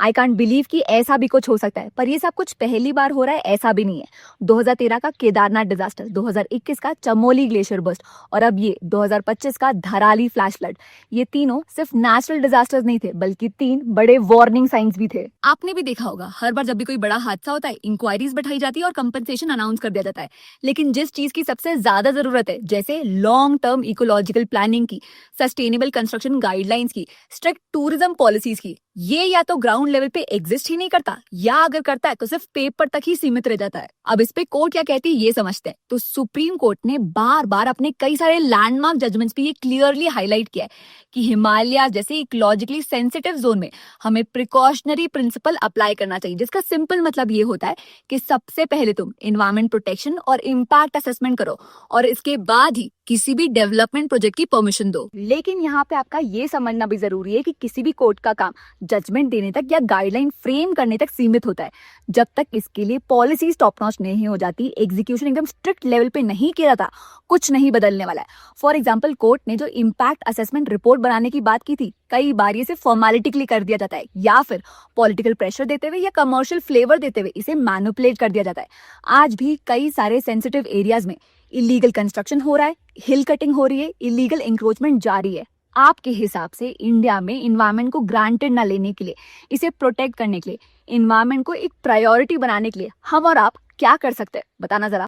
I can't believe कि ऐसा भी कुछ हो सकता है, पर ये सब कुछ पहली बार हो रहा है ऐसा भी नहीं है। 2013 का केदारनाथ डिजास्टर, 2021 का चमोली ग्लेशियर बस्ट और अब ये 2025 का धराली फ्लैश फ्लड, ये तीनों सिर्फ नेचुरल डिजास्टर्स नहीं थे बल्कि तीन बड़े वार्निंग साइंस भी थे। आपने भी देखा होगा, हर बार जब भी कोई बड़ा हादसा होता है इंक्वायरीज बैठाई जाती है और कंपनसेशन अनाउंस कर दिया जाता है, लेकिन जिस चीज की सबसे ज्यादा जरूरत है, जैसे लॉन्ग टर्म इकोलॉजिकल प्लानिंग की, सस्टेनेबल कंस्ट्रक्शन गाइडलाइंस की, स्ट्रिक्ट टूरिज्म पॉलिसीज की, ये या तो ग्राउंड लेवल पे एग्जिस्ट ही नहीं करता या अगर करता है तो सिर्फ पेपर तक ही सीमित रह जाता है। अब इस पे कोर्ट क्या कहती है ये समझते हैं। तो सुप्रीम कोर्ट ने बार बार अपने कई सारे लैंडमार्क जजमेंट्स पे ये क्लियरली हाईलाइट किया है कि हिमालय जैसे इकोलॉजिकली सेंसिटिव जोन में हमें प्रिकॉशनरी प्रिंसिपल अप्लाई करना चाहिए, जिसका सिंपल मतलब ये होता है कि सबसे पहले तुम एनवायरमेंट प्रोटेक्शन और इम्पैक्ट असेसमेंट करो और इसके बाद ही किसी भी डेवलपमेंट प्रोजेक्ट की परमिशन दो। लेकिन यहाँ पे आपका ये समझना भी जरूरी है कि किसी भी कोर्ट का काम जजमेंट देने तक या गाइडलाइन फ्रेम करने तक सीमित होता है। जब तक इसके लिए पॉलिसीज टॉप नॉच नहीं हो जाती, एग्जीक्यूशन एकदम स्ट्रिक्ट लेवल पे नहीं किया जाता, कुछ नहीं बदलने वाला है। फॉर एग्जाम्पल, कोर्ट ने जो इम्पैक्ट असेसमेंट रिपोर्ट बनाने की बात की थी, कई बार ये सिर्फ फॉर्मेलिटी के लिए कर दिया जाता है या फिर पॉलिटिकल प्रेशर देते हुए या कमर्शियल फ्लेवर देते हुए इसे मैनिपुलेट कर दिया जाता है। आज भी कई सारे सेंसिटिव एरियाज में इलीगल कंस्ट्रक्शन हो रहा है, हिल कटिंग हो रही है, इलीगल इंक्रोचमेंट जारी है। आपके हिसाब से इंडिया में इन्वायरमेंट को ग्रांटेड ना लेने के लिए, इसे प्रोटेक्ट करने के लिए, इन्वायरमेंट को एक प्रायोरिटी बनाने के लिए हम और आप क्या कर सकते हैं, बताना जरा।